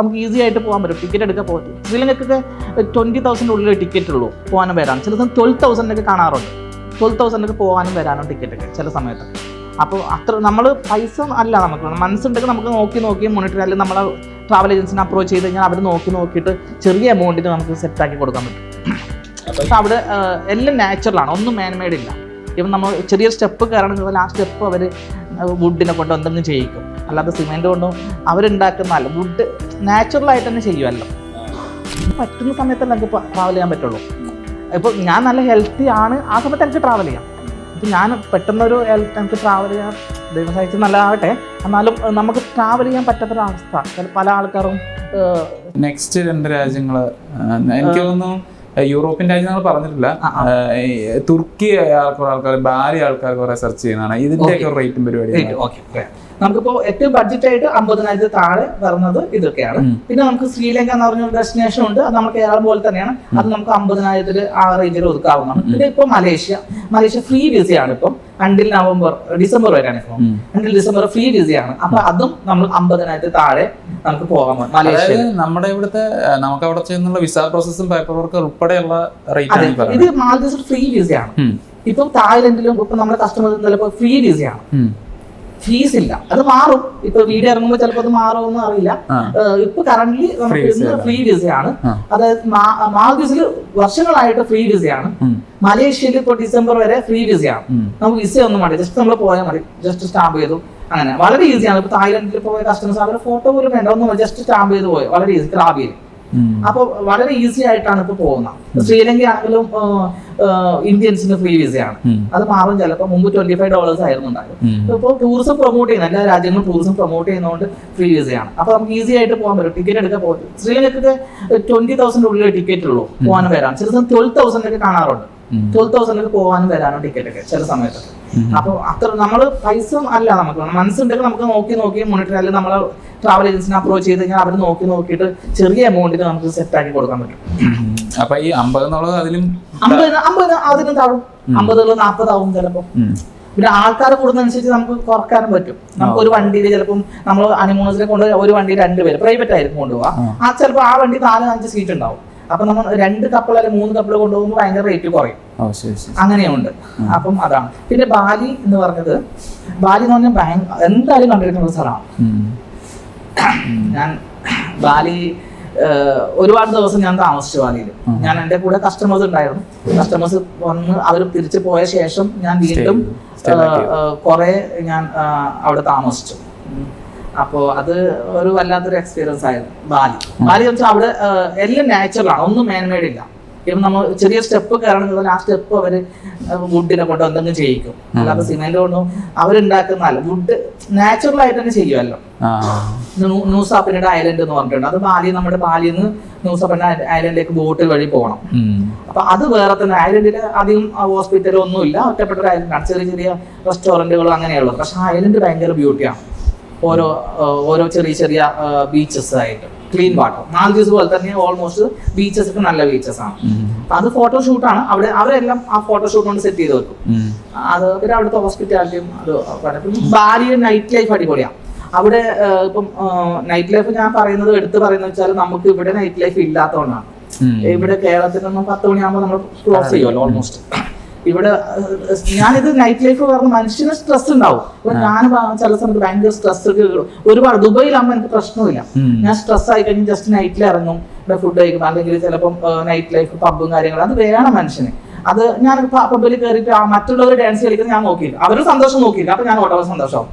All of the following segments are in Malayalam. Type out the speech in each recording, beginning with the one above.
നമുക്ക് ഈസി ആയിട്ട് പോകാൻ പറ്റും. ടിക്കറ്റ് എടുക്കാൻ പോകും. ശ്രീലങ്കയ്ക്കൊക്കെ 20,000 ഉള്ളിൽ ടിക്കറ്റ് ഉള്ളൂ പോകാനും വരാനും. ചില സമയം 12,000 കാണാറുണ്ട്. 12,000 പോകാനും വരാനും ടിക്കറ്റൊക്കെ ചില സമയത്ത്. അപ്പോൾ അത്ര നമ്മൾ പൈസ അല്ല, നമുക്ക് മനസ്സുണ്ടെങ്കിൽ നമുക്ക് നോക്കി മോണിറ്റർ, അല്ലെങ്കിൽ നമ്മളെ ട്രാവൽ ഏജൻസിനെ അപ്രോച്ച് ചെയ്ത് കഴിഞ്ഞാൽ അവർ നോക്കിയിട്ട് ചെറിയ എമൗണ്ടിന് നമുക്ക് സെറ്റാക്കി കൊടുക്കാൻ പറ്റും. പക്ഷെ അവിടെ എല്ലാം നാച്ചുറലാണ്, ഒന്നും മാൻമെയ്ഡ് ഇല്ല. ഇപ്പം നമ്മൾ ചെറിയ സ്റ്റെപ്പ് കയറണമെങ്കിൽ ആ സ്റ്റെപ്പ് അവർ വുഡിനെ കൊണ്ട് എന്തെങ്കിലും ചെയ്യിക്കും, അല്ലാതെ സിമെൻറ്റ് കൊണ്ടും അവരുണ്ടാക്കുന്നതല്ല. വുഡ് നാച്ചുറലായിട്ട് തന്നെ ചെയ്യുമല്ലോ. പറ്റുന്ന സമയത്തല്ല എനിക്ക് ട്രാവൽ ചെയ്യാൻ പറ്റുള്ളൂ. ഇപ്പോൾ ഞാൻ നല്ല ഹെൽത്തി ആണ്, ആ സമയത്ത് എനിക്ക് ട്രാവൽ ചെയ്യാം. ഇപ്പം ഞാൻ പെട്ടെന്നൊരു എനിക്ക് ട്രാവൽ ചെയ്യാൻ ദൈവം സഹിച്ച് നല്ലതാവട്ടെ, എന്നാലും നമുക്ക് ട്രാവൽ ചെയ്യാൻ പറ്റാത്തൊരവസ്ഥ പല ആൾക്കാരും. നെക്സ്റ്റ് 2 രാജ്യങ്ങൾ എനിക്ക് തോന്നുന്നു യൂറോപ്യൻ രാജ്യങ്ങൾ പറഞ്ഞിട്ടില്ല. തുർക്കി ആൾക്കാർ, ബാലി ആൾക്കാർ കുറെ സെർച്ച് ചെയ്യുന്നതാണ്. ഇതിന്റെയൊക്കെ റേറ്റും പരിപാടി. നമുക്കിപ്പോ ഏറ്റവും ബഡ്ജറ്റ് ആയിട്ട് 50,000 താഴെ വരുന്നത് ഇതൊക്കെയാണ്. പിന്നെ നമുക്ക് ശ്രീലങ്ക എന്ന് പറഞ്ഞ ഡെസ്റ്റിനേഷൻ ഉണ്ട്, അത് നമുക്ക് കേരളം പോലെ തന്നെയാണ്. അത് നമുക്ക് 50,000 ആ റേഞ്ചിൽ ഒതുക്കാവുന്നതാണ്. പിന്നെ ഇപ്പൊ മലേഷ്യ ഫ്രീ വിസയാണ്. ഇപ്പം അണ്ടിൽ ഡിസംബർ വരെയാണ്. ഇപ്പം അണ്ടിൽ ഡിസംബർ ഫ്രീ വിസയാണ്. അപ്പൊ അതും നമ്മൾ 50,000 താഴെ നമുക്ക് പോകാൻ മലേഷ്യ. നമ്മുടെ ഇവിടുത്തെ നമുക്ക് അവിടെ ചെയ്യുന്നുള്ള വിസ പ്രോസസ്സും പേപ്പർ വർക്ക് ഉൾപ്പെടെയുള്ള റേറ്റ്. ഇത് മാൽദീവ്സിൽ ഫ്രീ വിസയാണ്. ഇപ്പൊ തായ്ലൻഡിലും ഇപ്പൊ നമ്മുടെ കസ്റ്റമേഴ്സ് ചിലപ്പോൾ ഫ്രീ വിസയാണ്, ഫീസ് ഇല്ല. അത് മാറും, ഇപ്പൊ വീഡിയോ ഇറങ്ങുമ്പോൾ ചിലപ്പോൾ അത് മാറുമെന്ന് അറിയില്ല. ഇപ്പൊ കറന്റ്ലി നമുക്ക് ഫ്രീ വിസയാണ്. അതായത് മാൽദീവ്സിൽ വർഷങ്ങളായിട്ട് ഫ്രീ വിസയാണ്. മലേഷ്യയിൽ ഇപ്പൊ ഡിസംബർ വരെ ഫ്രീ വിസയാണ്. നമുക്ക് വിസ ഒന്നും വേണ്ട, ജസ്റ്റ് നമ്മൾ പോയാൽ മതി, ജസ്റ്റ് സ്റ്റാമ്പ് ചെയ്തു, അങ്ങനെ വളരെ ഈസിയാണ്. ഇപ്പൊ തായ്ലൻഡിൽ പോയ കസ്റ്റമേഴ്സ് അവരുടെ ഫോട്ടോ പോലും വേണ്ട, ഒന്നും ജസ്റ്റ് സ്റ്റാമ്പ് ചെയ്ത് പോയി, വളരെ ഈസി. ക്രാബിയിൽ അപ്പൊ വളരെ ഈസി ആയിട്ടാണ് ഇപ്പൊ പോകുന്നത്. ശ്രീലങ്ക ആണെങ്കിലും ഇന്ത്യൻസിന് ഫ്രീ വിസയാണ്. അത് മാറും ചിലപ്പോൾ. മുമ്പ് $25 ആയിരുന്നു ഉണ്ടായത്. ഇപ്പോൾ ടൂറിസം പ്രൊമോട്ട് ചെയ്യുന്ന എല്ലാ രാജ്യങ്ങളും ടൂറിസം പ്രൊമോട്ട് ചെയ്യുന്നതുകൊണ്ട് ഫ്രീ വിസയാണ്. അപ്പൊ നമുക്ക് ഈസി ആയിട്ട് പോകാൻ പറ്റും. ടിക്കറ്റ് എടുക്കാൻ പോകും. ശ്രീലങ്കയ്ക്കൊക്കെ 20,000 ഉള്ളിൽ ടിക്കറ്റ് ഉള്ളൂ പോകാനും വരാനും. ചില സമയം 12,000 കാണാറുണ്ട്. 12,000 പോകാനും വരാനും ടിക്കറ്റൊക്കെ ചില സമയത്തൊക്കെ. അപ്പൊ അത്ര നമ്മൾ പൈസ അല്ല, നമുക്ക് മനസ്സുണ്ടെങ്കിൽ നമുക്ക് നോക്കി മോണിറ്റർ, അല്ലെങ്കിൽ നമ്മളെ ട്രാവൽ ഏജൻസിനെ അപ്രോച്ച് ചെയ്ത് കഴിഞ്ഞാൽ അവർ നോക്കിയിട്ട് ചെറിയ എമൗണ്ടിന് നമുക്ക് സെറ്റാക്കി കൊടുക്കാൻ പറ്റും. അപ്പൊ ഈ 50 എന്നുള്ളത് അതിലും 50 അതിനും താഴും. 50 40 ആവും ചിലപ്പോൾ. പിന്നെ ആൾക്കാർ കൂടുന്നതനുസരിച്ച് നമുക്ക് കുറക്കാനും പറ്റും. നമുക്ക് ഒരു വണ്ടിയിൽ ചിലപ്പം നമ്മൾ അനിമോൺസിനെ കൊണ്ട് ഒരു വണ്ടിയിൽ 2 പേര് പ്രൈവറ്റ് ആയിരിക്കും കൊണ്ടുപോകാം. ചിലപ്പോൾ ആ വണ്ടി 4-5 സീറ്റ് ഉണ്ടാവും. അപ്പൊ നമ്മൾ 2 കപ്പിൾ അല്ലെങ്കിൽ 3 കപ്പിൾ കൊണ്ടുപോകുമ്പോൾ ഭയങ്കര റേറ്റ് കുറയും. അങ്ങനെയുണ്ട്. അപ്പം അതാണ്. പിന്നെ ബാലി എന്ന് പറഞ്ഞത്, ബാലി എന്ന് പറഞ്ഞാൽ എന്തായാലും കണ്ടിരിക്കുന്ന ഒരു സ്ഥലമാണ്. ഞാൻ ബാലി ഒരുപാട് ദിവസം ഞാൻ താമസിച്ചു ബാലിയിൽ. ഞാൻ എൻ്റെ കൂടെ കസ്റ്റമേഴ്സ് ഉണ്ടായിരുന്നു. കസ്റ്റമേഴ്സ് വന്ന് അവർ തിരിച്ചു പോയ ശേഷം ഞാൻ വീണ്ടും കുറെ ഞാൻ അവിടെ താമസിച്ചു. അപ്പോൾ അത് ഒരു വല്ലാത്തൊരു എക്സ്പീരിയൻസ് ആയിരുന്നു ബാലി എന്ന് വെച്ചാൽ അവിടെ എല്ലാം നാച്ചുറലാണ്, ഒന്നും മാൻമെയ്ഡ് ഇല്ല. ഇപ്പം നമ്മൾ ചെറിയ സ്റ്റെപ്പ് കയറണമെങ്കിൽ ആ സ്റ്റെപ്പ് അവർ വുഡിനെ കൊണ്ട് എന്തെങ്കിലും ചെയ്യിക്കും, അല്ലാതെ സിമെന്റ് കൊണ്ടും അവരുണ്ടാക്കുന്നതല്ല. വുഡ് നാച്ചുറൽ ആയിട്ട് തന്നെ ചെയ്യുമല്ലോ. ന്യൂസാ പിന്നീട് ഐലൻഡ് എന്ന് പറഞ്ഞിട്ടുണ്ട്. അത് നമ്മുടെ ബാലിയിൽ നിന്ന് ന്യൂസാ പിന്നീട് ഐലൻഡിലേക്ക് ബോട്ട് വഴി പോകണം. അപ്പൊ അത് വേറെ തന്നെ. ഐലൻഡിൽ അധികം ഹോസ്പിറ്റലും ഒന്നുമില്ല, ഒറ്റപ്പെട്ട ഒരു ഐലൻഡാണ്. ചെറിയ റെസ്റ്റോറന്റുകളും അങ്ങനെയുള്ളത്. പക്ഷെ ആ ഐലൻഡ് ഭയങ്കര ബ്യൂട്ടിയാണ്. ഓരോ ചെറിയ ബീച്ചസ് ആയിട്ട് ക്ലീൻ വാട്ടർ. മാൽദീവ്സ് പോലെ തന്നെ ഓൾമോസ്റ്റ് ബീച്ചസ് ഒക്കെ നല്ല ബീച്ചസ് ആണ്. അത് ഫോട്ടോഷൂട്ടാണ്. അവരെല്ലാം ആ ഫോട്ടോഷൂട്ട് കൊണ്ട് സെറ്റ് ചെയ്ത് വെക്കും. അത് പിന്നെ അവിടുത്തെ ഹോസ്പിറ്റാലിറ്റിയും അത്. ബാലി നൈറ്റ് ലൈഫ് അടിപൊളിയാണ്. അവിടെ ഇപ്പം നൈറ്റ് ലൈഫ് ഞാൻ എടുത്ത് പറയുന്നത് വെച്ചാൽ നമുക്ക് ഇവിടെ നൈറ്റ് ലൈഫ് ഇല്ലാത്തതുകൊണ്ടാണ്. ഇവിടെ കേരളത്തിലൊന്നും 10 മണിയാകുമ്പോൾ നമ്മൾ ക്ലോസ് ചെയ്യുമല്ലോ ഓൾമോസ്റ്റ്. ഇവിടെ ഞാനിത് നൈറ്റ് ലൈഫ് പറഞ്ഞ മനുഷ്യന് സ്ട്രെസ് ഉണ്ടാവും. ഇപ്പൊ ഞാൻ ചില സമയത്ത് ഭയങ്കര സ്ട്രെസ് ഒരുപാട്. ദുബൈയിലാകുമ്പോൾ എനിക്ക് പ്രശ്നമില്ല. ഞാൻ സ്ട്രെസ് ആയി കഴിഞ്ഞ് ജസ്റ്റ് നൈറ്റിൽ ഇറങ്ങും, ഇവിടെ ഫുഡ് കഴിക്കും, അല്ലെങ്കിൽ ചിലപ്പം നൈറ്റ് ലൈഫ് പബ്ബും കാര്യങ്ങളും അത് വേണം മനുഷ്യന്. അത് ഞാൻ പബ്ബിൽ കയറിയിട്ട് മറ്റുള്ളവർ ഡാൻസ് കളിക്കുന്നത് ഞാൻ നോക്കിയില്ല, അവരും സന്തോഷം നോക്കിയില്ല. അപ്പൊ ഞാൻ ഓട്ടോവർ സന്തോഷമാവും.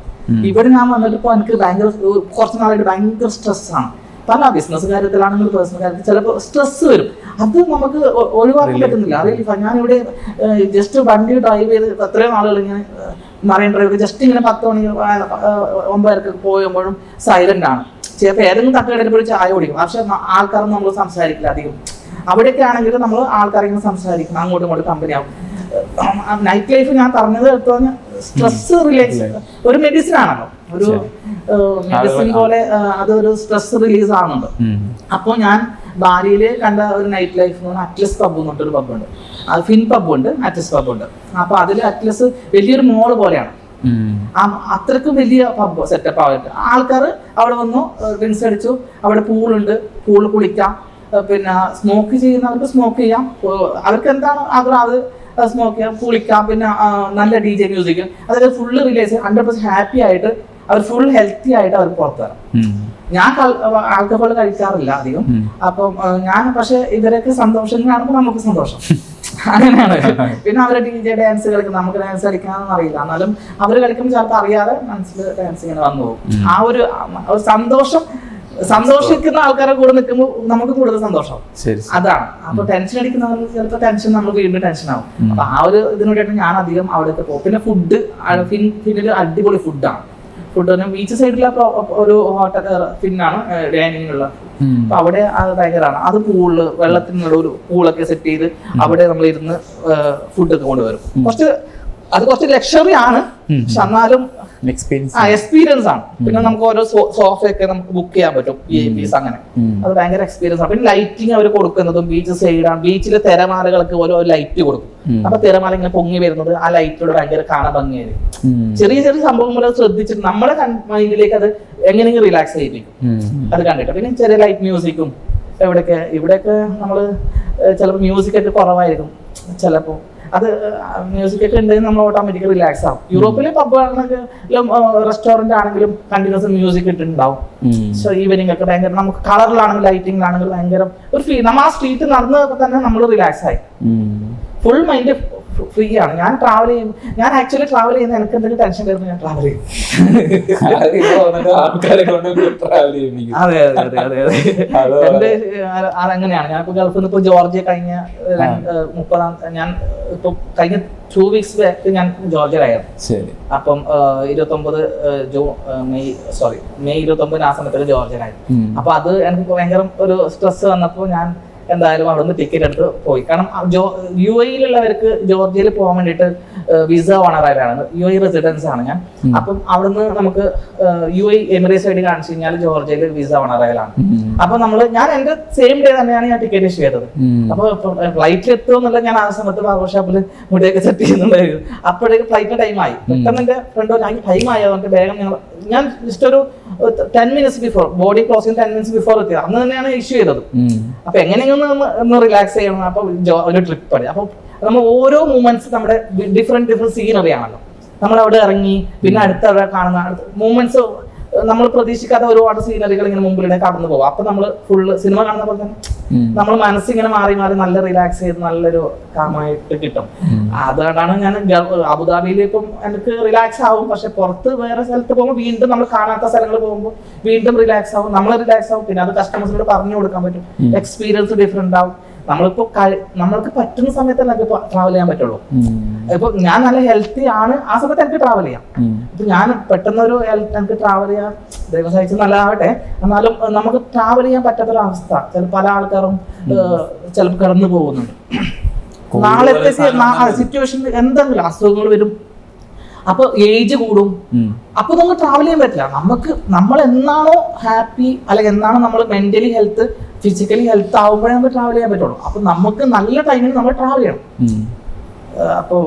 ഇവിടെ ഞാൻ വന്നിട്ടിപ്പോ എനിക്ക് ഭയങ്കര കുറച്ച് നാളായിട്ട് ഭയങ്കര സ്ട്രെസ്സാണ്. പല ബിസിനസ് കാര്യത്തിലാണെങ്കിലും പേഴ്സണൽ കാര്യത്തിൽ ചിലപ്പോൾ സ്ട്രെസ് വരും. അത് നമുക്ക് ഒഴിവാക്കാൻ പറ്റുന്നില്ല. അറിയില്ല, ഞാനിവിടെ ജസ്റ്റ് വണ്ടി ഡ്രൈവ് ചെയ്ത് എത്രയോ നാളുകൾ ഇങ്ങനെ മറൈൻ ഡ്രൈവ് ജസ്റ്റ് ഇങ്ങനെ 10 മണി 9 പോകുമ്പോഴും സൈലന്റ് ആണ്. ചിലപ്പോൾ ഏതെങ്കിലും തട്ടുകടയിൽ പോയി ചായ കുടിക്കും. പക്ഷെ ആൾക്കാരൊന്നും നമ്മൾ സംസാരിക്കില്ല അധികം. അവിടെയൊക്കെ ആണെങ്കിൽ നമ്മൾ ആൾക്കാരിങ്ങനെ സംസാരിക്കണം, അങ്ങോട്ടും ഇങ്ങോട്ടും കമ്പനി ആവും. നൈറ്റ് ലൈഫ് ഞാൻ പറഞ്ഞത് സ്ട്രെസ് റിലീസ് ഒരു മെഡിസിൻ ആണല്ലോ, ഒരു മെഡിസിൻ പോലെ അതൊരു സ്ട്രെസ് റിലീസ് ആണുണ്ട്. അപ്പോൾ ഞാൻ ബാലിയില് കണ്ട ഒരു നൈറ്റ് ലൈഫ് എന്ന് പറഞ്ഞാൽ അറ്റ്ലസ് പബ് എന്ന് പറഞ്ഞൊരു പബ്ബുണ്ട്. അത് ഫിൻ പബ് ഉണ്ട്, അറ്റ്ലസ് പബ് ഉണ്ട്. അപ്പൊ അതിൽ അറ്റ്ലസ് വലിയൊരു മോള് പോലെയാണ്. അത്രക്കും വലിയ പബ് സെറ്റപ്പ് ആയിട്ട് ആൾക്കാർ അവിടെ വന്നു ഡ്രിങ്ക്സ് അടിച്ചു. അവിടെ പൂളുണ്ട്, പൂള് കുളിക്കാം, പിന്നെ സ്മോക്ക് ചെയ്യുന്നവർക്ക് സ്മോക്ക് ചെയ്യാം, അവർക്ക് എന്താണ് ആഗ്രഹം അത് സ്മോക്ക് ചെയ്യാം, കുളിക്കാം, പിന്നെ നല്ല DJ മ്യൂസിക്, അതായത് ഫുള്ള് റിലേസ് 100% ഹാപ്പി ആയിട്ട് അവർ ഫുൾ ഹെൽത്തി ആയിട്ട് അവർക്ക് പുറത്തു വരാം. ഞാൻ ആൽക്കഹോൾ കഴിക്കാറില്ല അധികം. അപ്പം ഞാൻ പക്ഷെ ഇവരൊക്കെ സന്തോഷം കാണുമ്പോൾ നമുക്ക് സന്തോഷം അങ്ങനെയാണ്. പിന്നെ അവരെ DJ ഡാൻസ് കളിക്കും, നമുക്ക് ഡാൻസ് കളിക്കാനൊന്നും അറിയില്ല, എന്നാലും അവർ കളിക്കുമ്പോൾ ചിലപ്പോൾ അറിയാതെ മനസ്സിൽ ഡാൻസ് ഇങ്ങനെ വന്നു പോകും. ആ ഒരു സന്തോഷിക്കുന്ന ആൾക്കാരെ കൂടെ നിൽക്കുമ്പോൾ നമുക്ക് കൂടുതൽ സന്തോഷം അതാണ്. അപ്പൊ ടെൻഷൻ അടിക്കുന്നവർക്ക് ചിലപ്പോൾ ടെൻഷൻ നമ്മൾ വീണ്ടും ടെൻഷൻ ആവും. അപ്പൊ ആ ഒരു ഇതിനോടായിട്ട് ഞാൻ അധികം അവിടേക്ക് പോകും. പിന്നെ ഫുഡ് ഫിന്നിൽ അടിപൊളി ഫുഡാണ്. ഫുഡ് ബീച്ച് സൈഡിലെ ഒരു ഹോട്ടൽ ഫിന്നാണ് ഡൈനിങ് ഉള്ള. അപ്പൊ അവിടെ അത് ഭയങ്കരമാണ്. അത് പൂളില് വെള്ളത്തിനുള്ള ഒരു പൂളൊക്കെ സെറ്റ് ചെയ്ത് അവിടെ നമ്മൾ ഇരുന്ന് ഫുഡൊക്കെ കൊണ്ടുവരും. കുറച്ച് ലക്ഷറി ആണ്, പക്ഷെ എന്നാലും എക്സ്പീരിയൻസ് ആണ്. പിന്നെ നമുക്ക് ഓരോ സോഫയൊക്കെ നമുക്ക് ബുക്ക് ചെയ്യാൻ പറ്റും, VIPs അങ്ങനെ. അത് ഭയങ്കര എക്സ്പീരിയൻസ് ആണ്. പിന്നെ ലൈറ്റിങ് അവർ കൊടുക്കുന്നതും ബീച്ച് സൈഡാണ്. ബീച്ചിലെ തിരമാലകൾക്ക് ഓരോ ലൈറ്റ് കൊടുക്കും. അപ്പൊ തിരമാല ഇങ്ങനെ പൊങ്ങി വരുന്നത് ആ ലൈറ്റോട് ഭയങ്കര കാണാൻ ഭംഗിയായിരിക്കും. ചെറിയ ചെറിയ സംഭവങ്ങൾ ശ്രദ്ധിച്ചിട്ട് നമ്മുടെ മൈൻഡിലേക്ക് അത് എങ്ങനെയെങ്കിലും റിലാക്സ് ചെയ്യിപ്പിക്കും അത് കണ്ടിട്ട്. പിന്നെ ചെറിയ ലൈറ്റ് മ്യൂസിക്കും ഇവിടെയൊക്കെ നമ്മള് ചിലപ്പോൾ മ്യൂസിക് ഒക്കെ കുറവായിരിക്കും. ചിലപ്പോൾ അത് മ്യൂസിക് ഒക്കെ ഉണ്ടെങ്കിൽ നമ്മൾ ഓട്ടോമാറ്റിക്കലി റിലാക്സ് ആവും. യൂറോപ്പിലെ പബ്ബാണെങ്കിലും റെസ്റ്റോറന്റ് ആണെങ്കിലും കണ്ടിന്യൂസ് മ്യൂസിക് ഇട്ടുണ്ടാവും. സോ ഈവനിങ് ഒക്കെ ഭയങ്കര നമുക്ക് കളറിലാണെങ്കിലും ലൈറ്റിംഗിലാണെങ്കിലും ഭയങ്കര ഒരു ഫീൽ. നമ്മൾ ആ സ്ട്രീറ്റ് നടന്നപ്പോൾ തന്നെ നമ്മൾ റിലാക്സ് ആയി, ഫുൾ മൈൻഡ് ഫ്രീ ആണ്. ഞാൻ ട്രാവൽ ചെയ്യും, ഞാൻ ആക്ച്വലി ട്രാവൽ ചെയ്യുന്ന എനിക്ക് എന്തെങ്കിലും ടെൻഷൻ വരുമ്പോൾ ഞാൻ ട്രാവൽ ചെയ്യും. അതെ അതെ അതെ അതെ എന്റെ അങ്ങനെയാണ്. ഞാനിപ്പോ ഗൾഫിൽ നിന്ന് ഇപ്പൊ ജോർജിയ കഴിഞ്ഞ 30 ഞാൻ ഇപ്പൊ കഴിഞ്ഞ 2 weeks ബാക്ക് ഞാൻ ജോർജിയയിലായിരുന്നു. അപ്പം 29 മെയ് 29 ആ സമയത്തൊക്കെ ജോർജിയയിലായിരുന്നു. അപ്പൊ അത് എനിക്ക് ഭയങ്കര ഒരു സ്ട്രെസ് വന്നപ്പോൾ ഞാൻ എന്തായാലും അവിടെ നിന്ന് ടിക്കറ്റ് എടുത്ത് പോയി. കാരണം UAE-ലുള്ളവർക്ക് ജോർജിയയിൽ പോകാൻ വേണ്ടിയിട്ട് വിസ ഓണറായാണ്, UAE റെസിഡൻസ് ആണ് ഞാൻ. അപ്പം അവിടുന്ന് നമുക്ക് UAE എമിറേറ്റ്സ് ഐഡി കാണിച്ചു കഴിഞ്ഞാൽ ജോർജിയയിൽ വിസ ഓണറയിലാണ്. അപ്പൊ ഞാൻ എന്റെ സെയിം ഡേ തന്നെയാണ് ഞാൻ ടിക്കറ്റ് ഇഷ്യൂ ചെയ്തത്. അപ്പൊ ഫ്ലൈറ്റിൽ എത്തുമെന്നുള്ള ഞാൻ ആ സമയത്ത് ബാർബർ ഷോപ്പിൽ മുടിയൊക്കെ സെറ്റ് ചെയ്യുന്നുണ്ടായിരുന്നു. അപ്പോഴേക്ക് ഫ്ലൈറ്റ് ടൈമായി. പെട്ടെന്ന് എന്റെ ഫ്രണ്ട് ടൈം ആയതുകൊണ്ട് വേഗം ഞാൻ ജസ്റ്റ് ഒരു 10 minutes before body closing 10 minutes before എത്തിയത്. അന്ന് തന്നെയാണ് ഇഷ്യൂ ചെയ്തത്. അപ്പൊ എങ്ങനെയെങ്കിലും ഒന്ന് റിലാക്സ് ചെയ്യണം. അപ്പൊ ഒരു ട്രിപ്പ് ആണ്. അപ്പൊ നമ്മൾ ഓരോ മൂമെന്റ്സ് നമ്മുടെ ഡിഫറെന്റ് സീനറി ആണല്ലോ. നമ്മൾ അവിടെ ഇറങ്ങി പിന്നെ അടുത്ത കാണുന്ന മൂമെന്റ്സ് നമ്മൾ പ്രതീക്ഷിക്കാത്ത ഒരുപാട് സീനറികൾ ഇങ്ങനെ മുമ്പിലൂടെ കടന്നു പോകും. അപ്പൊ നമ്മൾ ഫുള്ള് സിനിമ കാണുന്ന പോലെ തന്നെ നമ്മൾ മനസ്സിങ്ങനെ മാറി മാറി നല്ല റിലാക്സ് ചെയ്ത് നല്ലൊരു കാമായിട്ട് കിട്ടും. അതുകൊണ്ടാണ് ഞാൻ അബുദാബിയിൽ ഇപ്പം എനിക്ക് റിലാക്സ് ആവും. പക്ഷെ പുറത്ത് വേറെ സ്ഥലത്ത് പോകുമ്പോൾ വീണ്ടും നമ്മൾ കാണാത്ത സ്ഥലങ്ങൾ പോകുമ്പോൾ വീണ്ടും റിലാക്സ് ആവും, നമ്മൾ റിലാക്സ് ആവും. പിന്നെ അത് കസ്റ്റമേഴ്സിനോട് പറഞ്ഞു കൊടുക്കാൻ പറ്റും. എക്സ്പീരിയൻസ് ഡിഫറെന്റ് ആവും. നമ്മൾക്ക് പറ്റുന്ന സമയത്തല്ല ഇപ്പൊ ട്രാവൽ ചെയ്യാൻ പറ്റുള്ളൂ. ഇപ്പൊ ഞാൻ നല്ല ഹെൽത്തി ആണ്, ആ സമയത്ത് എനിക്ക് ട്രാവൽ ചെയ്യാം. ഇപ്പൊ ഞാൻ പെട്ടെന്നൊരു എനിക്ക് ട്രാവൽ ചെയ്യാൻ ദൈവം സഹിച്ച് നല്ലതാവട്ടെ, എന്നാലും നമുക്ക് ട്രാവൽ ചെയ്യാൻ പറ്റാത്തൊരവസ്ഥ പല ആൾക്കാരും ചിലപ്പോൾ കടന്നു പോകുന്നുണ്ട്. നാളത്തെ സിറ്റുവേഷൻ എന്തെങ്കിലും അസുഖങ്ങൾ വരും, അപ്പൊ ഏജ് കൂടും, അപ്പൊ നമുക്ക് ട്രാവൽ ചെയ്യാൻ പറ്റില്ല. നമ്മൾ എന്നാണോ ഹാപ്പി അല്ലെങ്കിൽ എന്നാണോ നമ്മൾ മെന്റലി ഹെൽത്ത് ഫിസിക്കലി ഹെൽത്ത് ആവുമ്പോഴേ നമുക്ക് ട്രാവൽ ചെയ്യാൻ പറ്റുള്ളൂ. അപ്പൊ നമുക്ക് നല്ല ടൈമിൽ നമ്മൾ ട്രാവൽ ചെയ്യണം. അപ്പൊ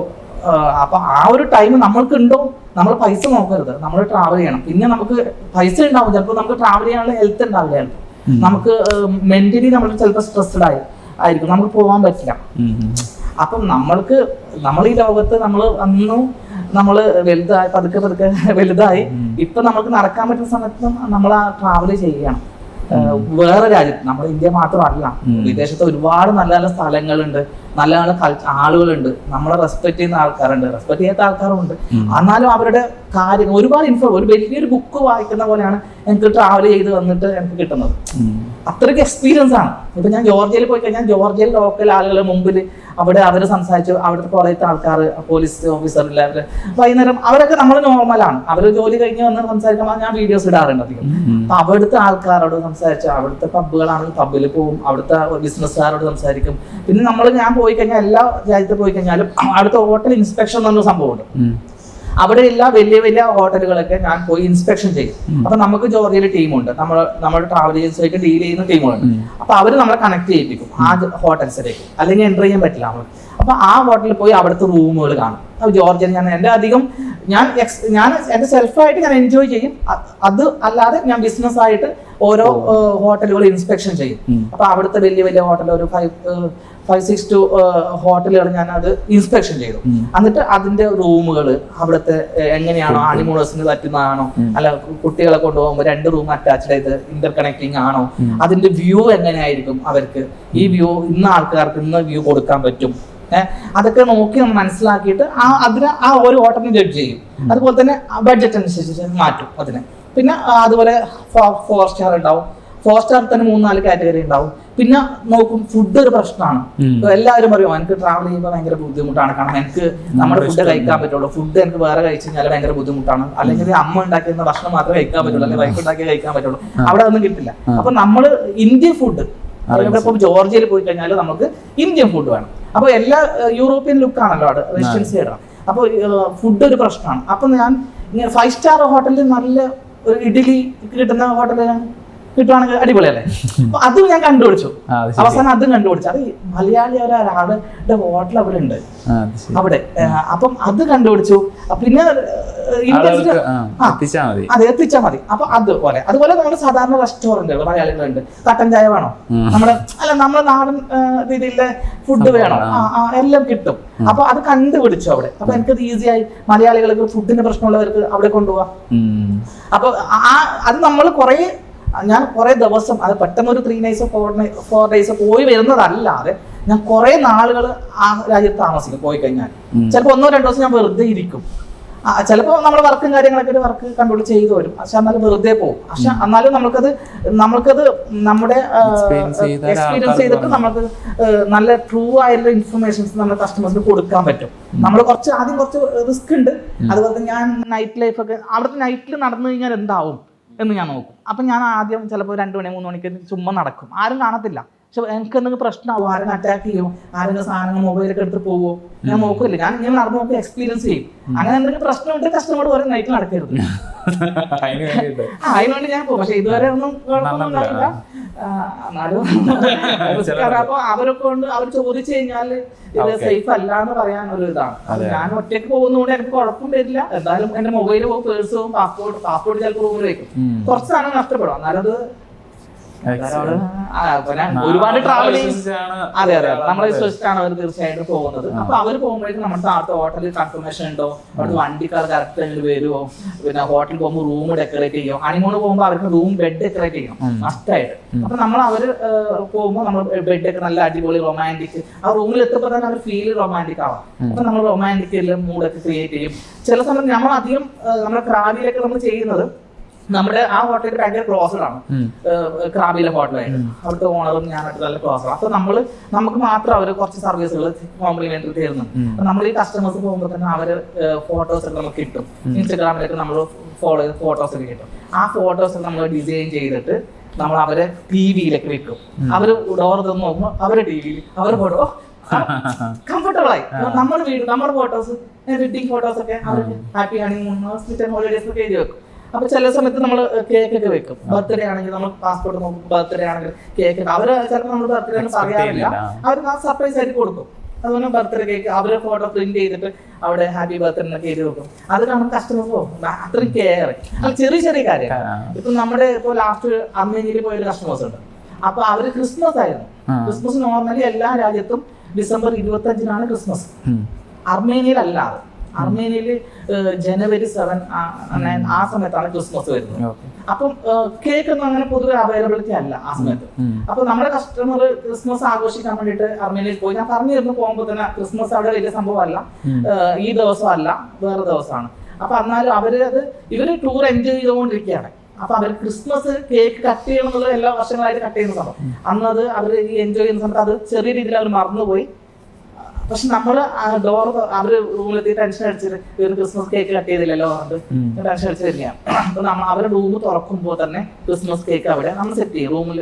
ആ ഒരു ടൈം നമ്മൾക്ക് ഉണ്ടോ, നമ്മൾ പൈസ നോക്കരുത്, നമ്മൾ ട്രാവൽ ചെയ്യണം. പിന്നെ നമുക്ക് പൈസ ഉണ്ടാവും, ചിലപ്പോൾ നമുക്ക് ട്രാവൽ ചെയ്യാനുള്ള ഹെൽത്ത് ഉണ്ടാവില്ല, നമുക്ക് മെന്റലി നമ്മൾ ചിലപ്പോൾ സ്ട്രെസ്ഡ് ആയിരിക്കും, നമുക്ക് പോകാൻ പറ്റില്ല. അപ്പം നമ്മൾ ഈ ലോകത്ത് നമ്മൾ വലുതായി പതുക്കെ വലുതായി ഇപ്പൊ നമുക്ക് നടക്കാൻ പറ്റുന്ന സമയത്ത് നമ്മൾ ആ ട്രാവൽ ചെയ്യണം. വേറെ രാജ്യത്ത്, നമ്മുടെ ഇന്ത്യ മാത്രമല്ല, വിദേശത്ത് ഒരുപാട് നല്ല നല്ല സ്ഥലങ്ങളുണ്ട്, നല്ല നല്ല ആളുകളുണ്ട്, നമ്മളെ റെസ്പെക്ട് ചെയ്യുന്ന ആൾക്കാരുണ്ട്, റെസ്പെക്ട് ചെയ്യാത്ത ആൾക്കാരുണ്ട്. എന്നാലും അവരുടെ കാര്യങ്ങൾ ഒരുപാട് ഒരു വലിയൊരു ബുക്ക് വായിക്കുന്ന പോലെയാണ് എനിക്ക് ട്രാവൽ ചെയ്ത് വന്നിട്ട് എനിക്ക് കിട്ടുന്നത്. അത്രയ്ക്ക് എക്സ്പീരിയൻസ് ആണ്. ഇപ്പൊ ഞാൻ ജോർജിയയിൽ പോയി കഴിഞ്ഞാൽ ജോർജിയയിൽ ലോക്കൽ ആളുകളെ മുമ്പിൽ അവിടെ അവർ സംസാരിച്ചു, അവിടുത്തെ കുറേ ആൾക്കാർ പോലീസ് ഓഫീസറില്ല, അവര് വൈകുന്നേരം അവരൊക്കെ നമ്മൾ നോർമലാണ്, അവര് ജോലി കഴിഞ്ഞ് വന്ന് സംസാരിക്കുമ്പോൾ ഞാൻ വീഡിയോസ് ഇടാറുണ്ട് അധികം. അപ്പൊ അവിടുത്തെ ആൾക്കാരോട് സംസാരിച്ചു, അവിടുത്തെ പബ്ബുകളാണെങ്കിൽ പബ്ബിൽ പോകും, അവിടുത്തെ ബിസിനസ്സുകാരോട് സംസാരിക്കും. പിന്നെ ഞാൻ പോയി കഴിഞ്ഞാൽ എല്ലാ രാജ്യത്ത് പോയി കഴിഞ്ഞാലും അവിടുത്തെ ഹോട്ടൽ ഇൻസ്പെക്ഷൻ എന്നൊരു സംഭവമുണ്ട്. അവിടെ എല്ലാ വലിയ വലിയ ഹോട്ടലുകളൊക്കെ ഞാൻ പോയി ഇൻസ്പെക്ഷൻ ചെയ്യും. അപ്പൊ നമുക്ക് ജോർജിയയിൽ ടീമുണ്ട്, നമ്മുടെ ട്രാവൽ ഏജൻസിയായിട്ട് ഡീൽ ചെയ്യുന്ന ടീമുകളുണ്ട്. അപ്പൊ അവര് നമ്മളെ കണക്ട് ചെയ്യിപ്പിക്കും ആ ഹോട്ടൽസിലേക്ക്, അല്ലെങ്കിൽ എൻ്റർ ചെയ്യാൻ പറ്റില്ല നമ്മൾ. അപ്പൊ ആ ഹോട്ടലിൽ പോയി അവിടുത്തെ റൂമുകൾ കാണും, ജോർജിയൻ ഞാൻ എൻ്റെ അധികം ഞാൻ എൻ്റെ സെൽഫായിട്ട് ഞാൻ എൻജോയ് ചെയ്യും. അത് അല്ലാതെ ഞാൻ ബിസിനസ് ആയിട്ട് ഓരോ ഹോട്ടലുകൾ ഇൻസ്പെക്ഷൻ ചെയ്യും. അപ്പൊ അവിടുത്തെ വലിയ വലിയ ഹോട്ടൽ ഒരു 5-6 ഹോട്ടലുകൾ ഞാൻ അത് ഇൻസ്പെക്ഷൻ ചെയ്തു. എന്നിട്ട് അതിന്റെ റൂമുകൾ അവിടുത്തെ എങ്ങനെയാണോ ഹണിമൂണേഴ്സിന് പറ്റുന്നതാണോ, അല്ല കുട്ടികളെ കൊണ്ടുപോകുമ്പോൾ 2 റൂം അറ്റാച്ച്ഡ് ആയിട്ട് ഇന്റർ കണക്ടിങ് ആണോ, അതിന്റെ വ്യൂ എങ്ങനെയായിരിക്കും, അവർക്ക് ഈ വ്യൂ ഇന്ന ആൾക്കാർക്ക് ഇന്ന വ്യൂ കൊടുക്കാൻ പറ്റും, അതൊക്കെ നോക്കി നമ്മൾ മനസ്സിലാക്കിയിട്ട് അതിന് ആ ഒരു ഹോട്ടലിന് ജഡ്ജ് ചെയ്യും. അതുപോലെ തന്നെ ബഡ്ജറ്റ് അനുസരിച്ച് മാറ്റും അതിനെ. പിന്നെ അതുപോലെ 4 സ്റ്റാർ ഉണ്ടാവും. 4 സ്റ്റാർ തന്നെ 3-4 കാറ്റഗറി ഉണ്ടാവും. പിന്നെ നോക്കും ഫുഡ് ഒരു പ്രശ്നമാണ്. എല്ലാവരും പറയും എനിക്ക് ട്രാവൽ ചെയ്യുമ്പോൾ ഭയങ്കര ബുദ്ധിമുട്ടാണ്, കാരണം എനിക്ക് നമ്മുടെ ഫുഡ് കഴിക്കാൻ പറ്റുള്ളൂ, ഫുഡ് എനിക്ക് വേറെ കഴിച്ചു കഴിഞ്ഞാൽ ഭയങ്കര ബുദ്ധിമുട്ടാണ്, അല്ലെങ്കിൽ അമ്മ ഉണ്ടാക്കിയിരുന്ന ഭക്ഷണം മാത്രമേ കഴിക്കാൻ പറ്റുള്ളൂ, അല്ലെങ്കിൽ വൈഫ് ഉണ്ടാക്കിയാൽ കഴിക്കാൻ പറ്റുള്ളൂ, അവിടെ ഒന്നും കിട്ടില്ല. അപ്പൊ നമ്മൾ ഇന്ത്യൻ ഫുഡ്, ഇപ്പൊ ജോർജിയയിൽ പോയി കഴിഞ്ഞാൽ നമുക്ക് ഇന്ത്യൻ ഫുഡ് വേണം. അപ്പൊ എല്ലാ യൂറോപ്യൻ ലുക്ക് ആണല്ലോ അവിടെ, വെസ്റ്റേൺ സൈഡാണ്. അപ്പൊ ഫുഡ് ഒരു പ്രശ്നമാണ്. അപ്പൊ ഞാൻ 5 സ്റ്റാർ ഹോട്ടലിൽ നല്ല ഒരു ഇഡ്ഡലി കിട്ടുന്ന ഹോട്ടലിൽ കിട്ടുവാണെങ്കിൽ അടിപൊളിയല്ലേ. അപ്പൊ അതും ഞാൻ കണ്ടുപിടിച്ചു. അവസാനം അതും കണ്ടുപിടിച്ചു. അത് മലയാളി ഒരാളുടെ ഹോട്ടൽ അവിടെ ഉണ്ട് അവിടെ. അപ്പം അത് കണ്ടുപിടിച്ചു. പിന്നെ അതെ, എത്തിച്ചാൽ മതി. അപ്പൊ അതുപോലെ നമ്മുടെ സാധാരണ റെസ്റ്റോറന്റുകൾ മലയാളികളുണ്ട്. കട്ടൻ ചായ വേണോ, നമ്മുടെ നാടൻ രീതിയിലെ ഫുഡ് വേണോ, എല്ലാം കിട്ടും. അപ്പൊ അത് കണ്ടുപിടിച്ചു അവിടെ. അപ്പൊ എനിക്കത് ഈസിയായി മലയാളികൾക്ക് ഫുഡിന് പ്രശ്നമുള്ളവർക്ക് അവിടെ കൊണ്ടുപോവാം. അപ്പൊ അത് നമ്മൾ ഞാൻ കുറെ ദിവസം, അത് പെട്ടെന്ന് ഒരു 3 days 4 days പോയി വരുന്നതല്ലാതെ ഞാൻ കുറെ നാളുകൾ ആ രാജ്യത്ത് താമസിക്കും. പോയി കഴിഞ്ഞാൽ ചിലപ്പോൾ 1-2 ദിവസം ഞാൻ വെറുതെ ഇരിക്കും. ചിലപ്പോൾ നമ്മുടെ വർക്കും കാര്യങ്ങളൊക്കെ ഒരു വർക്ക് കണ്ടുപിടി ചെയ്തു വരും. പക്ഷെ എന്നാലും വെറുതെ പോകും. പക്ഷെ എന്നാലും നമുക്കത് നമ്മുടെ എക്സ്പീരിയൻസ് ചെയ്തിട്ട് നമുക്ക് നല്ല ട്രൂ ആയിട്ടുള്ള ഇൻഫർമേഷൻസ് നമ്മുടെ കസ്റ്റമേഴ്സിന് കൊടുക്കാൻ പറ്റും. നമ്മൾ ആദ്യം കുറച്ച് റിസ്ക് ഉണ്ട്. അതുപോലെ ഞാൻ നൈറ്റ് ലൈഫ് ഒക്കെ അവിടുത്തെ നൈറ്റിൽ നടന്നു കഴിഞ്ഞാൽ എന്താവും എന്ന് ഞാൻ നോക്കും. അപ്പം ഞാൻ ആദ്യം ചിലപ്പോൾ 2 മണി 3 മണിക്ക് ചുമ്മാ നടക്കും, ആരും കാണത്തില്ല. പക്ഷെ എനിക്ക് എന്തെങ്കിലും പ്രശ്നമാവും, ആരും അറ്റാക്ക് ചെയ്യുമോ, ആരെങ്കിലും സാധനങ്ങൾ മൊബൈലൊക്കെ എടുത്ത് പോവോ, ഞാൻ നോക്കില്ല. ഞാൻ ഇങ്ങനെ നടന്നു നോക്കി എക്സ്പീരിയൻസ് ചെയ്യും. അങ്ങനെ എന്തെങ്കിലും പ്രശ്നമുണ്ട് കസ്റ്റമറോട് പറയും നൈറ്റിൽ നടക്കരുത്, അതിനുവേണ്ടി ഞാൻ പോകും. പക്ഷെ ഇതുവരെ ഒന്നും കുഴപ്പമൊന്നുമില്ല. അപ്പൊ അവരൊക്കെ കൊണ്ട് അവർ ചോദിച്ചു കഴിഞ്ഞാൽ ഇത് സേഫ് അല്ല എന്ന് പറയാൻ ഒരു ഇതാണ്. ഞാൻ ഒറ്റയ്ക്ക് പോകുന്നതുകൊണ്ട് എനിക്ക് കുഴപ്പം വരില്ല. എന്തായാലും എന്റെ മൊബൈൽ പോകും, പേഴ്സ് പോകും, പാസ്പോർട്ട് ചിലപ്പോൾ റൂമിൽ വെക്കും. കുറച്ച് സാധനം നഷ്ടപ്പെടും. എന്നാലും അത് ഒരുപാട് ട്രാവൽ അതെ നമ്മളെ വിശ്വസിച്ചാണ് അവർ തീർച്ചയായിട്ടും പോകുന്നത്. അപ്പൊ അവർ പോകുമ്പോഴേക്കും നമ്മുടെ അടുത്ത ഹോട്ടലിൽ കൺഫർമേഷൻ ഉണ്ടോ, അവിടെ വണ്ടിക്കാർ കറക്റ്റ് ടൈമിൽ വരുമോ, പിന്നെ ഹോട്ടലിൽ പോകുമ്പോൾ റൂം ഡെക്കറേറ്റ് ചെയ്യും. ഹണിമൂണ് പോകുമ്പോൾ അവർക്ക് റൂം ബെഡ് ഡെക്കറേറ്റ് ചെയ്യണം മസ്റ്റായിട്ട്. അപ്പൊ അവര് പോകുമ്പോൾ നമ്മൾ ബെഡ് ഒക്കെ നല്ല അടിപൊളി റൊമാൻറ്റിക്, ആ റൂമിൽ എത്തുമ്പോൾ തന്നെ അവർ ഫീൽ റൊമാൻറ്റിക് ആവാം. അപ്പൊ നമ്മൾ റൊമാൻറ്റിക് എല്ലാം മൂഡൊക്കെ ക്രിയേറ്റ് ചെയ്യും. ചില സമയത്ത് നമ്മൾ അധികം നമ്മുടെ ക്രാബിലൊക്കെ നമ്മൾ ചെയ്യുന്നത്, നമ്മുടെ ആ ഹോട്ടലിൽ ഭയങ്കര ക്ലോസ്ഡ് ആണ്, ക്രാബിലെ ഹോട്ടലായിട്ട്. അവിടുത്തെ ഓണറും ഞാനായിട്ട് നല്ല ക്ലോസ്ഡ്. അപ്പൊ നമുക്ക് മാത്രം അവർ കുറച്ച് സർവീസുകൾ കോംപ്ലിമെന്ററി തരുന്നുണ്ട്. നമ്മൾ ഈ കസ്റ്റമേഴ്സ് പോകുമ്പോൾ തന്നെ അവര് ഫോട്ടോസ് ഒക്കെ നമുക്ക് കിട്ടും. ഇൻസ്റ്റഗ്രാമിലൊക്കെ നമ്മൾ ഫോളോ ചെയ്ത് ഫോട്ടോസ് ഒക്കെ കിട്ടും. ആ ഫോട്ടോസ് നമ്മൾ ഡിസൈൻ ചെയ്തിട്ട് നമ്മൾ അവരെ ടിവിയിലൊക്കെ വെക്കും. അവര് ഡോർ തുറന്ന് നോക്കുമ്പോൾ അവരെ ടിവിയിൽ അവരുടെ ഫോട്ടോ കംഫർട്ടബിൾ ആയി. നമ്മുടെ വീട്, നമ്മുടെ ഫോട്ടോസ്, വെഡിങ് ഫോട്ടോസ് ഒക്കെ അവർക്ക് ഹാപ്പി ഹണിമൂൺ, ഹോളിഡേസ് ഒക്കെ എഴുതി വെക്കും. അപ്പൊ ചില സമയത്ത് നമ്മൾ കേക്ക് ഒക്കെ വെക്കും. ബർത്ത്ഡേ ആണെങ്കിൽ നമ്മൾ പാസ്പോർട്ട് നോക്കും, ബർത്ത്ഡേ ആണെങ്കിൽ കേക്ക് അവര് ചിലപ്പോൾ നമ്മൾ ബർത്ത്ഡേ ഒന്നും പറയാറില്ല, അവർ സർപ്രൈസ് ആയിട്ട് കൊടുക്കും. അതുപോലെ ബർത്ത്ഡേ കേക്ക് അവര് ഫോട്ടോ പ്രിന്റ് ചെയ്തിട്ട് അവിടെ ഹാപ്പി ബർത്ത്ഡേ എന്നൊക്കെ എഴുതി വെക്കും. അത് കാണുമ്പോൾ കസ്റ്റമേഴ്സ് പോകും, അത്രയും കെയർ. അത് ചെറിയ ചെറിയ കാര്യം. ഇപ്പൊ നമ്മുടെ ഇപ്പോൾ ലാസ്റ്റ് അർമേനിയയിൽ പോയൊരു കസ്റ്റമേഴ്സ് ഉണ്ട്. അപ്പൊ അവര് ക്രിസ്മസ് ആയിരുന്നു. ക്രിസ്മസ് നോർമലി എല്ലാ രാജ്യത്തും December 25 ക്രിസ്മസ്. അർമേനിയയിൽ അല്ലാതെ, അർമേനിയയിൽ January 7 ആ സമയത്താണ് ക്രിസ്മസ് വരുന്നത്. അപ്പം കേക്ക് ഒന്നും അങ്ങനെ പൊതുവെ അവൈലബിലിറ്റി അല്ല ആ സമയത്ത്. അപ്പൊ നമ്മുടെ കസ്റ്റമർ ക്രിസ്മസ് ആഘോഷിക്കാൻ വേണ്ടിയിട്ട് അർമേനിയയിൽ പോയി. ഞാൻ പറഞ്ഞിരുന്നു പോകുമ്പോൾ തന്നെ ക്രിസ്മസ് അവിടെ വലിയ സംഭവമല്ല, ഈ ദിവസം അല്ല, വേറെ ദിവസമാണ്. അപ്പൊ എന്നാലും ഇവര് ടൂർ എൻജോയ് ചെയ്തുകൊണ്ടിരിക്കുകയാണ്. അപ്പൊ അവർ ക്രിസ്മസ് കേക്ക് കട്ട് ചെയ്യണം എന്നുള്ളത് എല്ലാ വർഷങ്ങളായിട്ട് കട്ട് ചെയ്യുന്ന സംഭവം. അന്നത് അവർ ഈ എൻജോയ് ചെയ്യുന്ന സമയത്ത് അത് ചെറിയ രീതിയിൽ അവർ മറന്നുപോയി. പക്ഷെ നമ്മള് അവര് റൂമിലെത്തി ടെൻഷൻ അടിച്ചിട്ട് ഇവര് ക്രിസ്മസ് കേക്ക് കട്ട് ചെയ്തില്ലല്ലോ പറഞ്ഞിട്ട് ടെൻഷൻ അടിച്ച് തന്നെയാണ്. അപ്പൊ നമ്മൾ അവരുടെ റൂം തുറക്കുമ്പോൾ തന്നെ ക്രിസ്മസ് കേക്ക് അവിടെ നമ്മൾ സെറ്റ് ചെയ്യും. റൂമിൽ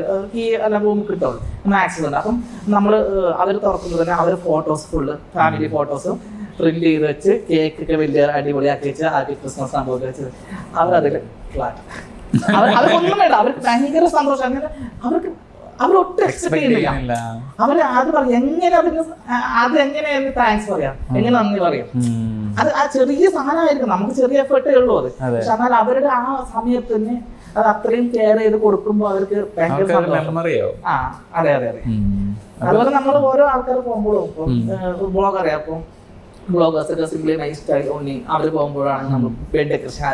റൂമിൽ കിട്ടുള്ളൂ, നമ്മൾ ആക്സസ് ഉണ്ട്. അപ്പം നമ്മള് അവര് തുറക്കുമ്പോൾ തന്നെ അവര് photos full family photos print ചെയ്ത് വെച്ച് കേക്ക് ഒക്കെ വലിയ അടിപൊളിയാക്കി വെച്ച് ഹാപ്പി ക്രിസ്മസ് സംഭവം വെച്ച് അവരതിൽ ഫ്ലാറ്റ്. അവർക്കൊന്നും വേണ്ട, അവർക്ക് ഭയങ്കര സന്തോഷം. അവർക്ക് അവരൊട്ടും എക്സ്പെക്ട് ചെയ്യുന്നില്ല. അവര് അത് പറയും എങ്ങനെ അതെങ്ങനെയായിരുന്നു താങ്ക്സ് പറയാം, എങ്ങനെ നന്ദി പറയാം. അത് ആ ചെറിയ സാധനമായിരിക്കും, നമുക്ക് ചെറിയ എഫേർട്ടേ ഉള്ളൂ അത്. പക്ഷെ എന്നാൽ അവരുടെ ആ സമയത്ത് തന്നെ അത് അത്രയും കെയർ ചെയ്ത് കൊടുക്കുമ്പോൾ അവർക്ക് ഭയങ്കര സന്തോഷം. അതെ അതെ അതെ. അതുപോലെ നമ്മൾ ഓരോ ആൾക്കാർ പോകുമ്പോഴും ഇപ്പം ബ്ലോഗ് അറിയാം, അപ്പം bloggers simply my style only അവർ പോകുമ്പോഴാണ് നമ്മൾ ബെഡ് ഡെക്കറേഷൻ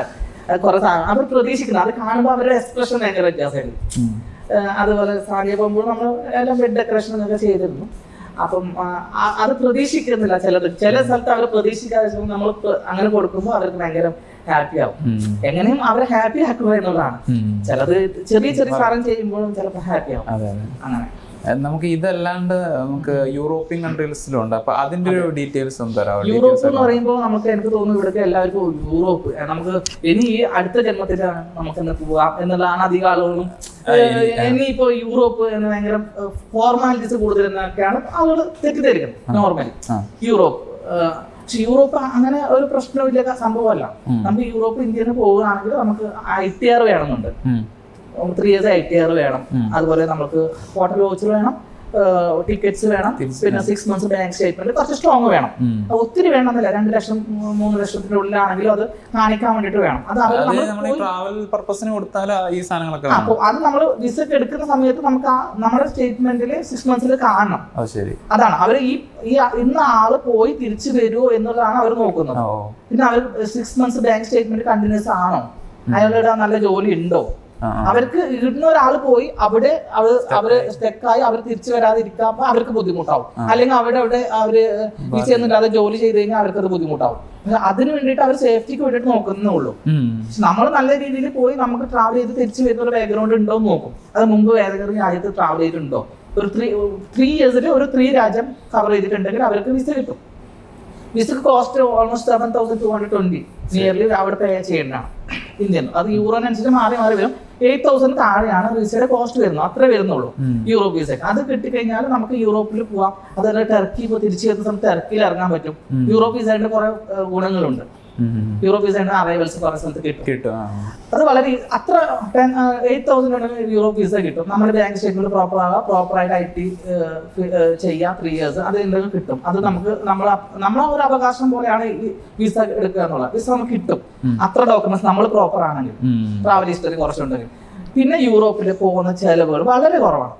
കുറെ സാധനം അവർ പ്രതീക്ഷിക്കുന്നത്, അത് കാണുമ്പോൾ അവരുടെ എക്സ്പ്രഷൻ ഭയങ്കര വ്യത്യാസമായിരുന്നു. അതുപോലെ സാനിയ പോകുമ്പോൾ നമ്മൾ എല്ലാം ബെഡ് ഡെക്കറേഷൻ ഒക്കെ ചെയ്തിരുന്നു. അപ്പം അത് പ്രതീക്ഷിക്കുന്നില്ല ചില സ്ഥലത്ത് അവർ പ്രതീക്ഷിക്കാതെ നമ്മൾ അങ്ങനെ കൊടുക്കുമ്പോൾ അവർക്ക് ഭയങ്കര ഹാപ്പി ആവും. എങ്ങനെയും അവരെ ഹാപ്പി ആക്കുക എന്നുള്ളതാണ്. ചിലത് ചെറിയ ചെറിയ സാധനം ചെയ്യുമ്പോഴും ചിലപ്പോൾ ഹാപ്പി ആവും. അങ്ങനെ നമുക്ക് ഇതല്ലാണ്ട് നമുക്ക് യൂറോപ്യൻ കൺട്രീസിലുണ്ട്. അപ്പൊ അതിന്റെ ഒരു ഡീറ്റെയിൽസ് ഒന്ന് തരാമോ? യൂറോപ്പ് എന്ന് പറയുമ്പോൾ നമുക്ക് എനിക്ക് തോന്നുന്നു ഇവിടേക്ക് എല്ലാവർക്കും യൂറോപ്പ് നമുക്ക് ഇനി ഈ അടുത്ത ജന്മത്തിലാണ് നമുക്ക് പോവാം എന്നുള്ളതാണ് അധികം ആളുകളും. ഇനിയിപ്പോ യൂറോപ്പ് എന്ന് ഭയങ്കര ഫോർമാലിറ്റീസ് കൂടുതൽ എന്നൊക്കെയാണ് ആളുകൾ തെറ്റിദ്ധരിക്കുന്നത് നോർമലി യൂറോപ്പ്. പക്ഷെ യൂറോപ്പ് അങ്ങനെ ഒരു പ്രശ്നമില്ല, സംഭവമല്ല. നമുക്ക് യൂറോപ്പ് ഇന്ത്യയിൽ നിന്ന് പോവുകയാണെങ്കിൽ നമുക്ക് ITR വേണമെന്നുണ്ട്, 3 years ITR വേണം. അതുപോലെ നമുക്ക് ഹോട്ടൽ വൗച്ചർ വേണം, ടിക്കറ്റ്സ് വേണം, പിന്നെ 6 months ബാങ്ക് സ്റ്റേറ്റ്മെന്റ് കുറച്ച് സ്ട്രോങ് വേണം. ഒത്തിരി വേണമെന്നില്ല, 2 ലക്ഷം 3 ലക്ഷത്തിന്റെ ഉള്ളിലാണെങ്കിലും അത് കാണിക്കാൻ വേണ്ടിട്ട് വേണം. അത് ട്രാവൽ പർപ്പസിന് കൊടുത്താൽ ഈ സാധനങ്ങളൊക്കെ അപ്പോൾ അത് നമ്മൾ വിസ എടുക്കുന്ന സമയത്ത് നമുക്ക് നമ്മുടെ സ്റ്റേറ്റ്മെന്റിൽ 6 months കാണണം. അതാണ് അവർ ഈ ഇന്ന ആള് പോയി തിരിച്ചു വരുമോ എന്നുള്ളതാണ് അവർ നോക്കുന്നത്. പിന്നെ അവർ 6 months ബാങ്ക് സ്റ്റേറ്റ്മെന്റ് കണ്ടിന്യൂസ് ആണോ, അയാളുടെ നല്ല ജോലി ഉണ്ടോ. അവർക്ക് ഇടുന്ന ഒരാൾ പോയി അവിടെ അവര് സ്റ്റെക്കായി അവർ തിരിച്ചു വരാതിരിക്കാൻ അവർക്ക് ബുദ്ധിമുട്ടാവും. അല്ലെങ്കിൽ അവിടെ അവര് വിസയൊന്നുമില്ലാതെ ജോലി ചെയ്ത് കഴിഞ്ഞാൽ അവർക്ക് അത് ബുദ്ധിമുട്ടാവും. അതിന് വേണ്ടിയിട്ട് അവർ സേഫ്റ്റിക്ക് വേണ്ടിയിട്ട് നോക്കുന്നേ ഉള്ളൂ. നമ്മൾ നല്ല രീതിയിൽ പോയി നമുക്ക് ട്രാവൽ ചെയ്ത് തിരിച്ചു വരുന്ന ഒരു ബാക്ക്ഗ്രൗണ്ട് ഉണ്ടോ എന്ന് നോക്കും. അത് മുമ്പ് ഏതെങ്കിലും രാജ്യത്ത് ട്രാവൽ ചെയ്തിട്ടുണ്ടോ, ഒരു 3 years ഒരു 3 രാജ്യം കവർ ചെയ്തിട്ടുണ്ടെങ്കിൽ അവർക്ക് വിസ കിട്ടും. വിസക്ക് കോസ്റ്റ് ഓൾമോസ്റ്റ് 7,220 നിയർലി അവിടെ പേ ചെയ്യേണ്ടതാണ് ഇന്ത്യൻ. അത് യൂറോനനുസരിച്ച് മാറി വരും. 8,000 താഴെയാണ് വിസയുടെ കോസ്റ്റ് വരുന്നത്, അത്രേ വരുന്നുള്ളൂ യൂറോപ്പ് വിസയ്ക്ക്. അത് കിട്ടിക്കഴിഞ്ഞാൽ നമുക്ക് യൂറോപ്പിൽ പോവാം. അതുപോലെ ടർക്കി ഇപ്പോൾ തിരിച്ചു വരുന്ന സമയത്ത് ടർക്കിയിൽ ഇറങ്ങാൻ പറ്റും. യൂറോപ്പ് വിസയുടെ കുറെ ഗുണങ്ങളുണ്ട്. യൂറോപ്പ് വിസയുടെ അറൈവൽസ് കുറെ സ്ഥലത്ത് കിട്ടും. അത് വളരെ അത്ര 8,000 യൂറോപ്പ് വിസ കിട്ടും. നമ്മുടെ ബാങ്ക് സ്റ്റേറ്റ്മെന്റ് പ്രോപ്പർ ആവുക, പ്രോപ്പറായിട്ട് IT ചെയ്യാം 3 years, അത് എന്തെങ്കിലും കിട്ടും. അത് നമുക്ക് നമ്മളെ ഒരു അവകാശം പോലെയാണ് ഈ വിസ എടുക്കുക എന്നുള്ളത്. വിസ നമുക്ക് കിട്ടും അത്ര ഡോക്യുമെന്റ്സ് നമ്മൾ പ്രോപ്പർ ആണെങ്കിൽ, ട്രാവൽ ഹിസ്റ്ററി കുറച്ചുണ്ടെങ്കിൽ. പിന്നെ യൂറോപ്പിൽ പോകുന്ന ചെലവുകൾ വളരെ കുറവാണ്.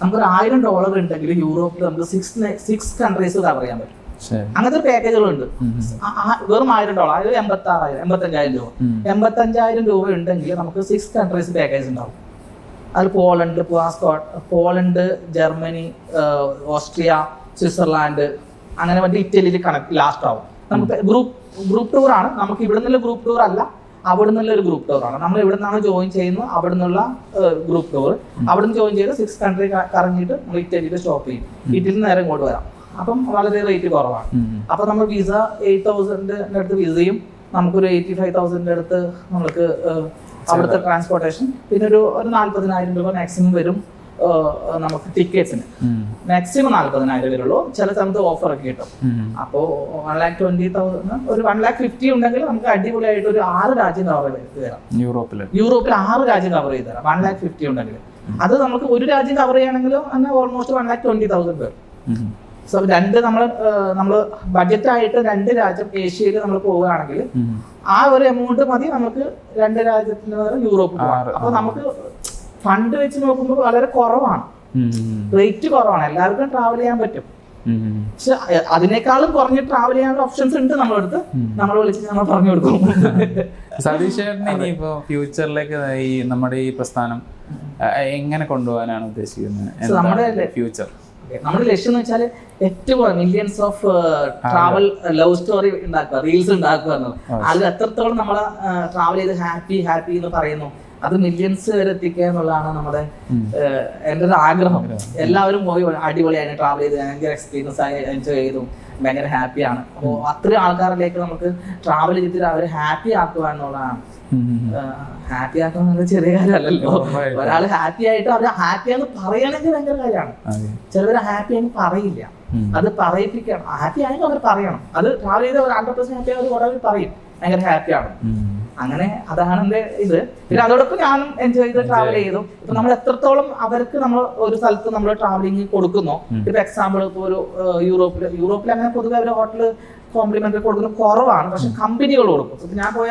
നമുക്കൊരു $1,000 ഉണ്ടെങ്കിൽ യൂറോപ്പിൽ നമുക്ക് 6 countries കവർ ചെയ്യാൻ പറ്റും. അങ്ങനത്തെ പാക്കേജുകളുണ്ട്. വെറും $1,000, അതായത് 85,000 രൂപ. 85,000 രൂപ ഉണ്ടെങ്കിൽ നമുക്ക് 6 countries പാക്കേജ് ഉണ്ടാവും. അതിൽ പോളണ്ട്, ജർമ്മനി, ഓസ്ട്രിയ, സ്വിറ്റ്സർലാൻഡ്, അങ്ങനെ മറ്റേ ഇറ്റലിയിൽ ലാസ്റ്റ് ആവും. നമുക്ക് ഗ്രൂപ്പ് ടൂർ ആണ്. നമുക്ക് ഇവിടെ നിന്നുള്ള ഗ്രൂപ്പ് ടൂർ അല്ല, അവിടെ നിന്നുള്ള ഒരു ഗ്രൂപ്പ് ടൂർ ആണ്. നമ്മൾ ഇവിടെ നിന്നാണ് ജോയിൻ ചെയ്യുന്നത്, അവിടെ നിന്നുള്ള ഗ്രൂപ്പ് ടൂർ. അവിടെ നിന്ന് ജോയിൻ ചെയ്ത് 6 country കറങ്ങിയിട്ട് നമ്മൾ ഇറ്റലിയിൽ സ്റ്റോപ്പ് ചെയ്യും. ഇറ്റലിയിൽ നിന്ന് നേരെ ഇങ്ങോട്ട് വരാം. അപ്പം വളരെ റേറ്റ് കുറവാണ്. അപ്പൊ നമ്മൾ വിസ 8,000 അടുത്ത് വിസയും നമുക്കൊരു 85,000 അടുത്ത് നമുക്ക് അവിടുത്തെ ട്രാൻസ്പോർട്ടേഷൻ, പിന്നെ ഒരു 40,000 രൂപ മാക്സിമം വരും നമുക്ക് ടിക്കറ്റ്സിന്. മാക്സിമം 40,000 വരുള്ളൂ. ചില സമയത്ത് ഓഫർ ഒക്കെ കിട്ടും. അപ്പോൾ 1,20,000 ഒരു 1,50,000 ഉണ്ടെങ്കിൽ നമുക്ക് അടിപൊളിയായിട്ട് ഒരു 6 രാജ്യം കവർ ചെയ്ത് തരാം. യൂറോപ്പിൽ 6 രാജ്യം കവർ ചെയ്ത് തരാം 1,50,000 ഉണ്ടെങ്കിൽ. അത് നമുക്ക് ഒരു രാജ്യം കവർ ചെയ്യണമെങ്കിലും തന്നെ ഓൾമോസ്റ്റ് 1,20,000 വരും. സോ നമ്മൾ ബഡ്ജറ്റായിട്ട് 2 രാജ്യം ഏഷ്യയിൽ നമ്മൾ പോവുകയാണെങ്കിൽ ആ ഒരു എമൗണ്ട് മതി നമുക്ക് 2 രാജ്യത്തിന് യൂറോപ്പ് പോകാം. അപ്പൊ നമുക്ക് ഫണ്ട് വെച്ച് നോക്കുമ്പോൾ വളരെ കുറവാണ്, റേറ്റ് കുറവാണ്. എല്ലാവർക്കും ട്രാവൽ ചെയ്യാൻ പറ്റും. പക്ഷെ അതിനേക്കാളും കുറഞ്ഞ് ട്രാവൽ ചെയ്യാനുള്ള ഓപ്ഷൻസ് ഉണ്ട് നമ്മുടെ അടുത്ത്. നമ്മൾ വിളിച്ച് നമ്മൾ പറഞ്ഞു കൊടുക്കും. സതീഷ് ഇനിയിപ്പോ ഫ്യൂച്ചറിലേക്ക് ഈ നമ്മുടെ ഈ പ്രസ്ഥാനം എങ്ങനെ കൊണ്ടുപോകാനാണ് ഉദ്ദേശിക്കുന്നത്? നമ്മുടെ ഫ്യൂച്ചർ നമ്മുടെ ലക്ഷ്യം എന്ന് വെച്ചാൽ ഏറ്റവും millions of travel love story ഉണ്ടാക്കുക, റീൽസ് ഉണ്ടാക്കുക എന്നുള്ളത്. അത് എത്രത്തോളം നമ്മളെ ട്രാവൽ ചെയ്ത് ഹാപ്പി എന്ന് പറയുന്നു, അത് മില്യൺസ് വരെ എത്തിക്കുക എന്നുള്ളതാണ് നമ്മുടെ എൻ്റെ ഒരു ആഗ്രഹം. എല്ലാവരും പോയി അടിപൊളിയായിട്ട് ട്രാവൽ ചെയ്ത് ഭയങ്കര എക്സ്പീരിയൻസ് ആയി എൻജോയ് ചെയ്തു ഭയങ്കര ഹാപ്പിയാണ്. അപ്പോൾ അത്രയും ആൾക്കാരിലേക്ക് നമുക്ക് ട്രാവൽ ചെയ്തിട്ട് അവരെ ഹാപ്പി ആക്കുക എന്നുള്ളതാണ്. ഹാപ്പി ആക്കുക എന്നുള്ളത് ചെറിയ കാര്യമല്ലല്ലോ. ഒരാൾ ഹാപ്പി ആയിട്ട് അവർ ഹാപ്പിയാന്ന് പറയണമെങ്കിൽ ഭയങ്കര കാര്യമാണ്. ചിലവര് ഹാപ്പി ആണെന്ന് പറയില്ല, അത് പറയിപ്പിക്കണം. ഹാപ്പി ആയെങ്കിൽ അവർ പറയണം. അത് ട്രാവൽ ചെയ്ത് 100% ഹാപ്പി ആയി ഉടനെ പറയും ഭയങ്കര ഹാപ്പിയാണ്. അങ്ങനെ അതാണ് എന്റെ ഇത്. പിന്നെ അതോടൊപ്പം ഞാനും എൻജോയ് ചെയ്ത് ട്രാവൽ ചെയ്തു. ഇപ്പൊ നമ്മൾ എത്രത്തോളം അവർക്ക് നമ്മൾ ഒരു സ്ഥലത്ത് നമ്മൾ ട്രാവലിംഗ് കൊടുക്കുന്നോ, ഇപ്പൊ എക്സാമ്പിൾ ഇപ്പൊ ഒരു യൂറോപ്പിൽ അങ്ങനെ പൊതുവെ അവർ ഹോട്ടൽ കോംപ്ലിമെന്ററി കൊടുക്കുന്നത് കുറവാണ്, പക്ഷെ കമ്പനികൾ കൊടുക്കും. ഇപ്പൊ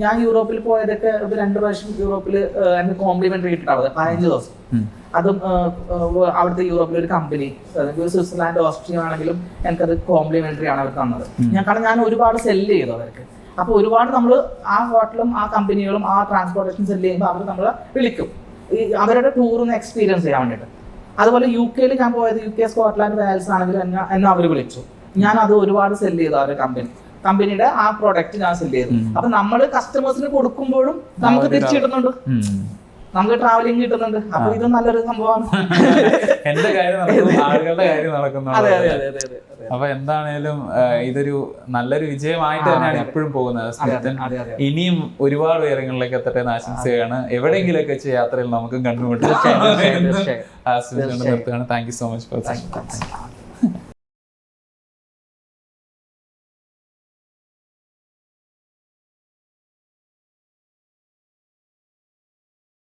ഞാൻ യൂറോപ്പിൽ പോയതൊക്കെ 2 പ്രാവശ്യം യൂറോപ്പിൽ എനിക്ക് കോംപ്ലിമെന്ററി കിട്ടിയിട്ടാണ് 15 ദിവസം. അതും അവിടുത്തെ യൂറോപ്പിലെ ഒരു കമ്പനി, സ്വിറ്റ്സർലാൻഡ് ഓസ്ട്രിയ ആണെങ്കിലും എനിക്കത് കോംപ്ലിമെന്ററി ആണ് അവർ തന്നത്. കാരണം ഞാൻ ഒരുപാട് സെല്ല് ചെയ്തു അവർക്ക്. അപ്പൊ ഒരുപാട് നമ്മൾ ആ ഹോട്ടലും ആ കമ്പനികളും ആ ട്രാൻസ്പോർട്ടേഷൻ സെല്ല് ചെയ്യുമ്പോൾ അവർ നമ്മളെ വിളിക്കും അവരുടെ ടൂറിന്ന് എക്സ്പീരിയൻസ് ചെയ്യാൻ വേണ്ടിയിട്ട്. അതുപോലെ UK ഞാൻ പോയത് UK, സ്കോട്ട്ലാൻഡ്, വെയിൽസ് ആണെങ്കിലും എന്നെ അവർ വിളിച്ചു. ഞാൻ അത് ഒരുപാട് സെല്ല് ചെയ്തു അവരുടെ കമ്പനിയുടെ ആ പ്രോഡക്റ്റ് ഞാൻ സെല്ല് ചെയ്തു. അപ്പൊ നമ്മൾ കസ്റ്റമേഴ്സിന് കൊടുക്കുമ്പോഴും നമുക്ക് തിരിച്ചു കിട്ടുന്നുണ്ട്, നമുക്ക് ട്രാവലിംഗ് കിട്ടുന്നുണ്ട്. അപ്പൊ ഇത് നല്ലൊരു സംഭവമാണ്. എന്റെ കാര്യം നടക്കുന്നു, ആളുകളുടെ കാര്യം നടക്കുന്നു. അപ്പൊ എന്താണേലും ഇതൊരു നല്ലൊരു വിജയമായിട്ട് തന്നെയാണ് ഇപ്പോഴും പോകുന്നത്. ഇനിയും ഒരുപാട് ഉയരങ്ങളിലേക്ക് എത്തട്ടെ എന്ന് ആശംസയാണ്. എവിടെയെങ്കിലൊക്കെ വെച്ച് യാത്രയിൽ നമുക്കും കണ്ടുമുട്ടാം. നിർത്തുകയാണ്. Thank you so much for